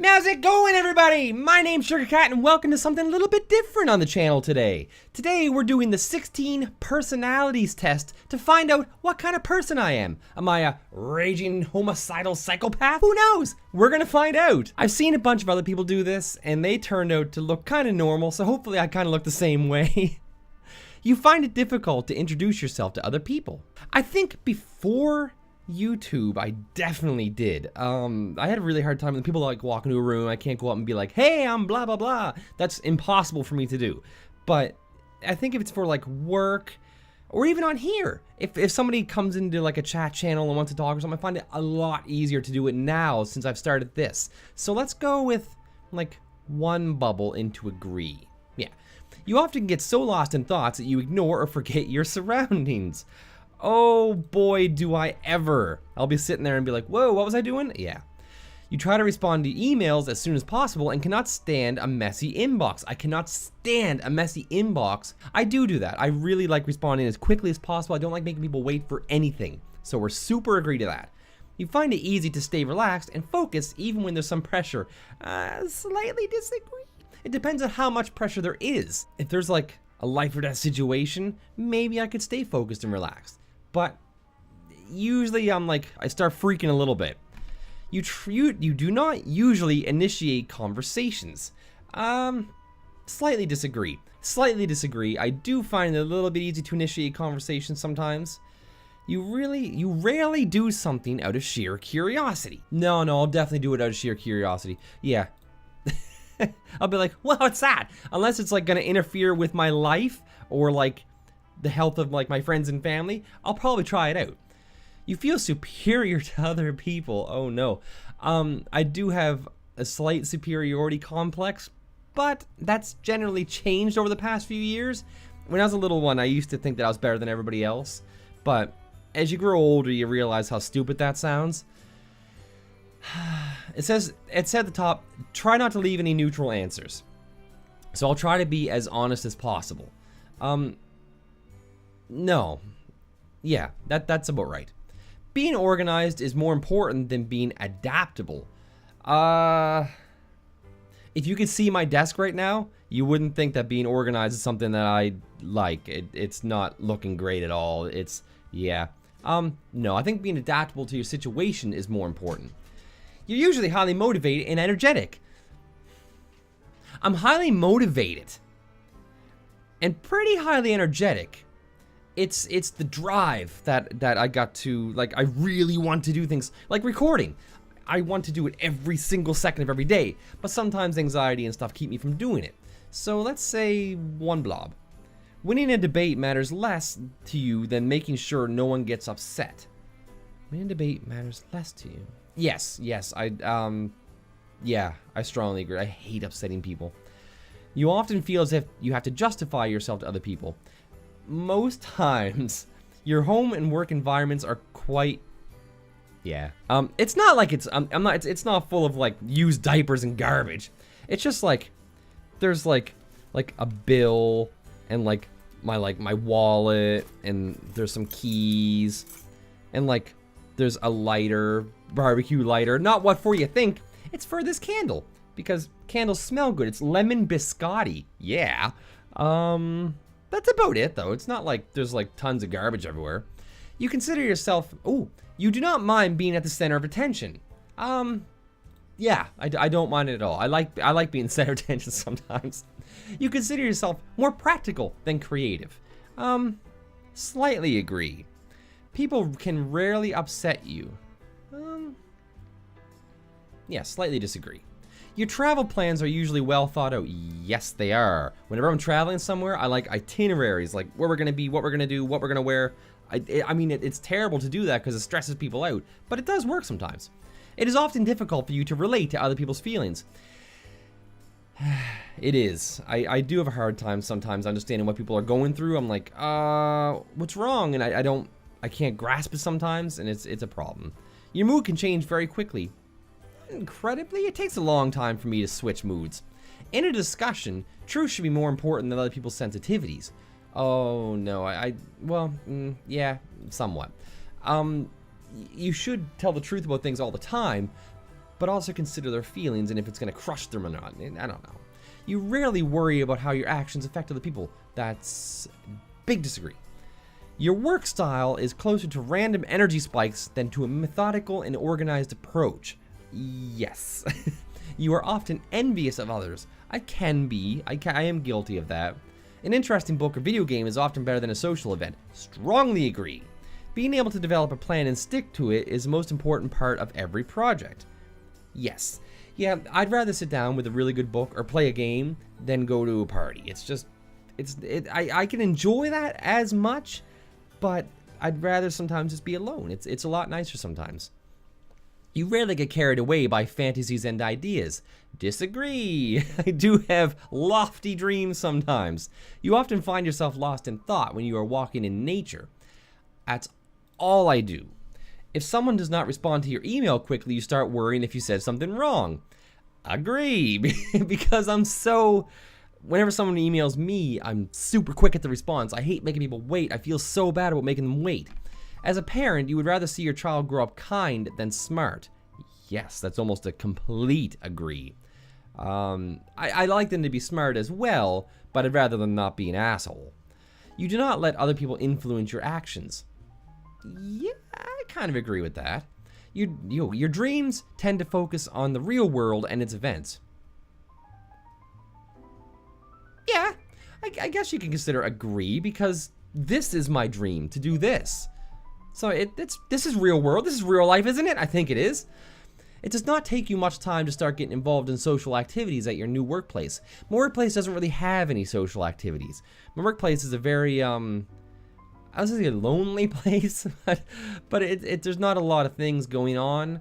How's it going, everybody? My name's Sugarcat, and welcome to something a little bit different on the channel today. Today, we're doing the 16 personalities test to find out what kind of person I am. Am I a raging homicidal psychopath? Who knows? We're gonna find out. I've seen a bunch of other people do this, and they turned out to look kind of normal, so hopefully I kind of look the same way. You find it difficult to introduce yourself to other people. I think before YouTube, I definitely did. I had a really hard time when people like walk into a room. I can't go up and be like, hey, I'm blah, blah, blah. That's impossible for me to do. But I think if it's for like work or even on here, if somebody comes into like a chat channel and wants to talk or something, I find it a lot easier to do it now since I've started this. So let's go with like one bubble into agree. Yeah. You often get so lost in thoughts that you ignore or forget your surroundings. Oh boy, do I ever. I'll be sitting there and be like, whoa, what was I doing? Yeah. You try to respond to emails as soon as possible and cannot stand a messy inbox. I cannot stand a messy inbox. I do that. I really like responding as quickly as possible. I don't like making people wait for anything. So we're super agree to that. You find it easy to stay relaxed and focused even when there's some pressure. Slightly disagree. It depends on how much pressure there is. If there's like a life or death situation, maybe I could stay focused and relaxed. But usually I'm like, I start freaking a little bit. You do not usually initiate conversations. Slightly disagree. Slightly disagree. I do find it a little bit easy to initiate conversations sometimes. You rarely do something out of sheer curiosity. No, I'll definitely do it out of sheer curiosity. Yeah. I'll be like, well, what's that? Unless it's like gonna interfere with my life or like the health of like my friends and family, I'll probably try it out. You feel superior to other people. Oh no. I do have a slight superiority complex, but that's generally changed over the past few years. When I was a little one, I used to think that I was better than everybody else, but as you grow older, you realize how stupid that sounds. It said at the top, try not to leave any neutral answers. So I'll try to be as honest as possible. No. Yeah, that's about right. Being organized is more important than being adaptable. If you could see my desk right now, you wouldn't think that being organized is something that I like. It's not looking great at all. Yeah. No, I think being adaptable to your situation is more important. You're usually highly motivated and energetic. I'm highly motivated and pretty highly energetic. It's the drive that I got to, like, I really want to do things like recording. I want to do it every single second of every day, but sometimes anxiety and stuff keep me from doing it. So let's say one blob. Winning a debate matters less to you than making sure no one gets upset. Winning a debate matters less to you. Yes, yeah, I strongly agree. I hate upsetting people. You often feel as if you have to justify yourself to other people. Most times, your home and work environments are quite, yeah. It's not like it's not full of like used diapers and garbage. It's just like, there's like a bill and like my wallet and there's some keys and like there's a lighter, barbecue lighter. Not what for you think. It's for this candle because candles smell good. It's lemon biscotti. Yeah. That's about it though. It's not like there's like tons of garbage everywhere. You consider yourself, you do not mind being at the center of attention. Yeah, I don't mind it at all. I like being the center of attention sometimes. You consider yourself more practical than creative. Slightly agree. People can rarely upset you. Yeah, slightly disagree. Your travel plans are usually well thought out. Yes, they are. Whenever I'm traveling somewhere, I like itineraries, like where we're gonna be, what we're gonna do, what we're gonna wear. I mean, it's terrible to do that because it stresses people out, but it does work sometimes. It is often difficult for you to relate to other people's feelings. It is. I do have a hard time sometimes understanding what people are going through. I'm like, what's wrong? And I can't grasp it sometimes, and it's a problem. Your mood can change very quickly. Incredibly, it takes a long time for me to switch moods. In a discussion, truth should be more important than other people's sensitivities. Oh no, well, yeah, somewhat. You should tell the truth about things all the time, but also consider their feelings and if it's going to crush them or not. I don't know. You rarely worry about how your actions affect other people. That's big disagree. Your work style is closer to random energy spikes than to a methodical and organized approach. Yes. You are often envious of others. I can be. I am guilty of that. An interesting book or video game is often better than a social event. Strongly agree. Being able to develop a plan and stick to it is the most important part of every project. Yes. Yeah, I'd rather sit down with a really good book or play a game than go to a party. I can enjoy that as much, but I'd rather sometimes just be alone. It's a lot nicer sometimes. You rarely get carried away by fantasies and ideas. Disagree. I do have lofty dreams sometimes. You often find yourself lost in thought when you are walking in nature. That's all I do. If someone does not respond to your email quickly, you start worrying if you said something wrong. Agree. Because whenever someone emails me, I'm super quick at the response. I hate making people wait. I feel so bad about making them wait. As a parent, you would rather see your child grow up kind than smart. Yes, that's almost a complete agree. I like them to be smart as well, but I'd rather them not be an asshole. You do not let other people influence your actions. Yeah, I kind of agree with that. Your dreams tend to focus on the real world and its events. Yeah, I guess you can consider agree, because this is my dream, to do this. So this is real world, this is real life, isn't it? I think it is. It does not take you much time to start getting involved in social activities at your new workplace. My workplace doesn't really have any social activities. My workplace is a very, I was gonna say a lonely place, but there's not a lot of things going on.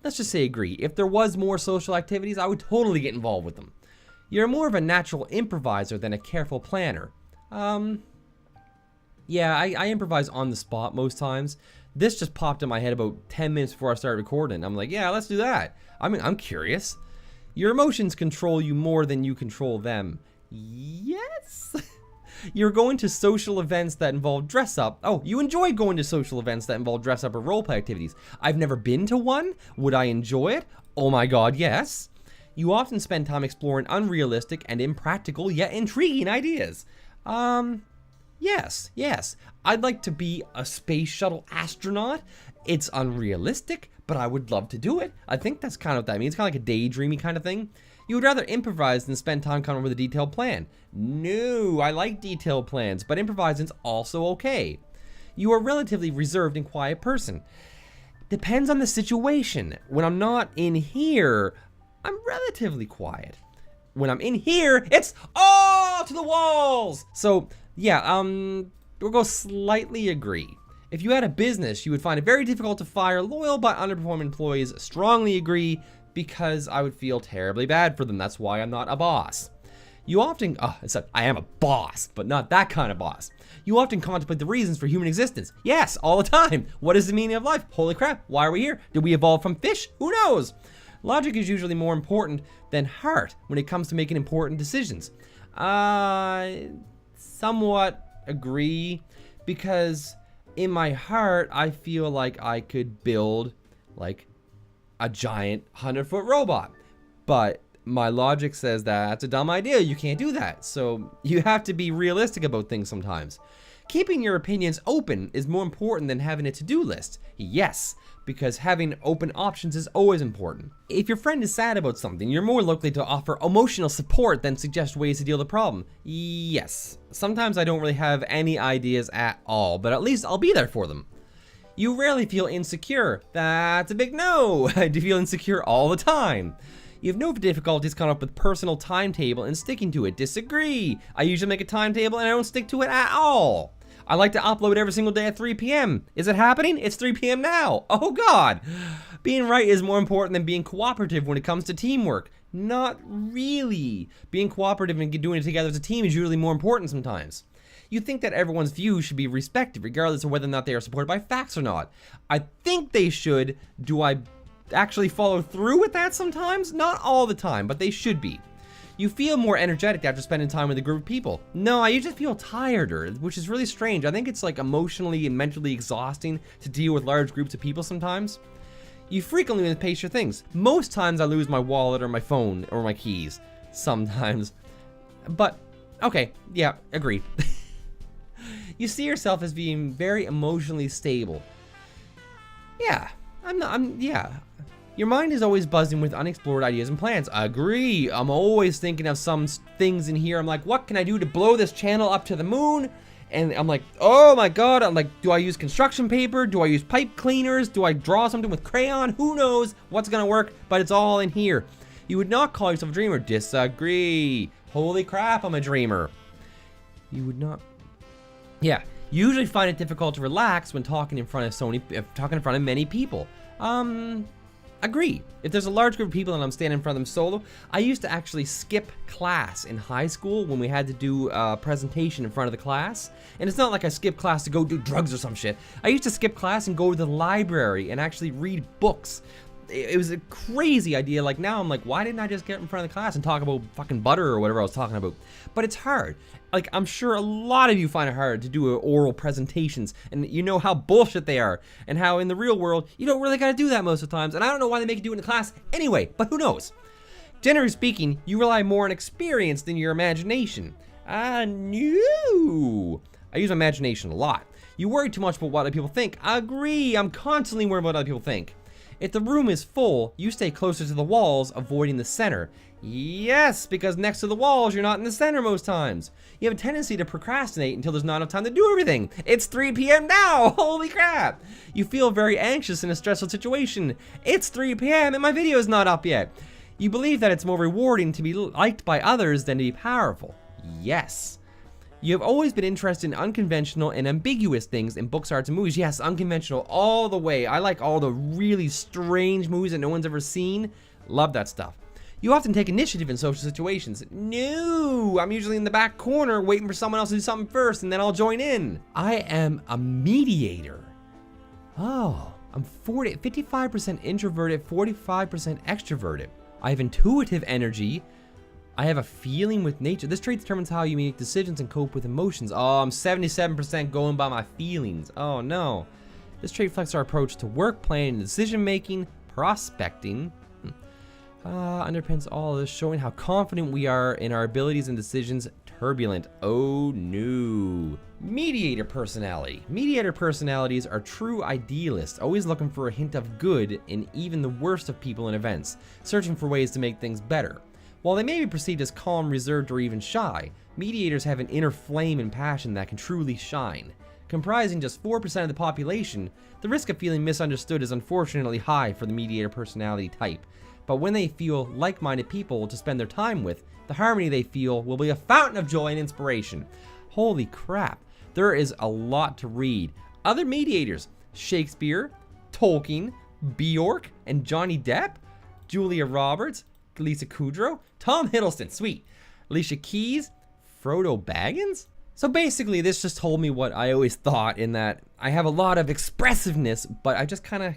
Let's just say agree. If there was more social activities, I would totally get involved with them. You're more of a natural improviser than a careful planner. Yeah, I improvise on the spot most times. This just popped in my head about 10 minutes before I started recording. I'm like, yeah, let's do that. I'm curious. Your emotions control you more than you control them. Yes. You're going to social events that involve dress up. Oh, you enjoy going to social events that involve dress up or roleplay activities. I've never been to one. Would I enjoy it? Oh my God, yes. You often spend time exploring unrealistic and impractical yet intriguing ideas. Yes. I'd like to be a space shuttle astronaut. It's unrealistic, but I would love to do it. I think that's kind of what that means. It's kind of like a daydreamy kind of thing. You would rather improvise than spend time coming up with a detailed plan. No, I like detailed plans, but improvising's also okay. You are a relatively reserved and quiet person. Depends on the situation. When I'm not in here, I'm relatively quiet. When I'm in here, it's all to the walls. So yeah, we'll go slightly agree. If you had a business, you would find it very difficult to fire loyal but underperforming employees. Strongly agree, because I would feel terribly bad for them. That's why I'm not a boss. You often, I am a boss, but not that kind of boss. You often contemplate the reasons for human existence. Yes, all the time. What is the meaning of life? Holy crap, why are we here? Did we evolve from fish? Who knows? Logic is usually more important than heart when it comes to making important decisions. Somewhat agree, because in my heart, I feel like I could build like a giant 100-foot robot, but my logic says that's a dumb idea. You can't do that. So you have to be realistic about things sometimes. Keeping your opinions open is more important than having a to-do list. Yes, because having open options is always important. If your friend is sad about something, you're more likely to offer emotional support than suggest ways to deal with the problem. Yes, sometimes I don't really have any ideas at all, but at least I'll be there for them. You rarely feel insecure. That's a big no. I do feel insecure all the time. You have no difficulties coming up with personal timetable and sticking to it. Disagree. I usually make a timetable and I don't stick to it at all. I like to upload every single day at 3 p.m. Is it happening? It's 3 p.m. now. Oh God. Being right is more important than being cooperative when it comes to teamwork. Not really. Being cooperative and doing it together as a team is usually more important sometimes. You think that everyone's views should be respected regardless of whether or not they are supported by facts or not. I think they should. Do I actually follow through with that sometimes? Not all the time, but they should be. You feel more energetic after spending time with a group of people. No, I usually feel tireder, which is really strange. I think it's like emotionally and mentally exhausting to deal with large groups of people sometimes. You frequently misplace your things. Most times I lose my wallet or my phone or my keys. Sometimes. But, okay, yeah, agreed. You see yourself as being very emotionally stable. Yeah, yeah. Your mind is always buzzing with unexplored ideas and plans. Agree. I'm always thinking of some things in here. I'm like, what can I do to blow this channel up to the moon? And I'm like, oh my God. I'm like, do I use construction paper? Do I use pipe cleaners? Do I draw something with crayon? Who knows what's gonna work, but it's all in here. You would not call yourself a dreamer. Disagree. Holy crap, I'm a dreamer. You would not. Yeah, you usually find it difficult to relax when talking in front of many people. Agree. If there's a large group of people and I'm standing in front of them solo, I used to actually skip class in high school when we had to do a presentation in front of the class. And it's not like I skipped class to go do drugs or some shit. I used to skip class and go to the library and actually read books. It was a crazy idea. Like now I'm like, why didn't I just get in front of the class and talk about fucking butter or whatever I was talking about? But it's hard. Like, I'm sure a lot of you find it hard to do oral presentations, and you know how bullshit they are, and how in the real world, you don't really gotta do that most of the times, and I don't know why they make you do it in the class anyway, but who knows? Generally speaking, you rely more on experience than your imagination. No. I use my imagination a lot. You worry too much about what other people think. Agree, I'm constantly worried about what other people think. If the room is full, you stay closer to the walls, avoiding the center. Yes, because next to the walls, you're not in the center most times. You have a tendency to procrastinate until there's not enough time to do everything. It's 3 p.m. now, holy crap. You feel very anxious in a stressful situation. It's 3 p.m. and my video is not up yet. You believe that it's more rewarding to be liked by others than to be powerful. Yes. You have always been interested in unconventional and ambiguous things in books, arts, and movies. Yes, unconventional all the way. I like all the really strange movies that no one's ever seen. Love that stuff. You often take initiative in social situations. No, I'm usually in the back corner waiting for someone else to do something first and then I'll join in. I am a mediator. Oh, I'm 55% introverted, 45% extroverted. I have intuitive energy. I have a feeling with nature. This trait determines how you make decisions and cope with emotions. Oh, I'm 77% going by my feelings. Oh no. This trait reflects our approach to work, planning, decision making, prospecting. Underpins all of this, showing how confident we are in our abilities and decisions. Turbulent. Oh no. Mediator personality. Mediator personalities are true idealists, always looking for a hint of good in even the worst of people and events, searching for ways to make things better. While they may be perceived as calm, reserved, or even shy, mediators have an inner flame and passion that can truly shine. Comprising just 4% of the population, the risk of feeling misunderstood is unfortunately high for the mediator personality type. But when they feel like-minded people to spend their time with, the harmony they feel will be a fountain of joy and inspiration. Holy crap, there is a lot to read. Other mediators: Shakespeare, Tolkien, Bjork, and Johnny Depp, Julia Roberts, Lisa Kudrow, Tom Hiddleston, sweet, Alicia Keys, Frodo Baggins? So basically, this just told me what I always thought, in that I have a lot of expressiveness, but I just kind of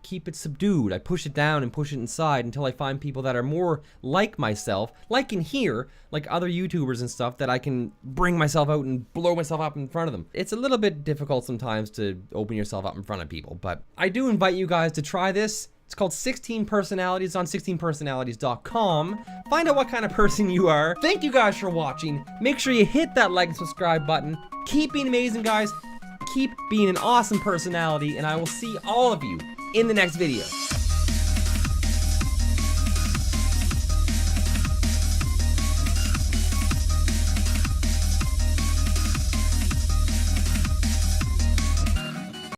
keep it subdued. I push it down and push it inside until I find people that are more like myself, like in here, like other YouTubers and stuff, that I can bring myself out and blow myself up in front of them. It's a little bit difficult sometimes to open yourself up in front of people, but I do invite you guys to try this. It's called 16 Personalities on 16personalities.com. Find out what kind of person you are. Thank you guys for watching. Make sure you hit that like and subscribe button. Keep being amazing, guys. Keep being an awesome personality, and I will see all of you in the next video.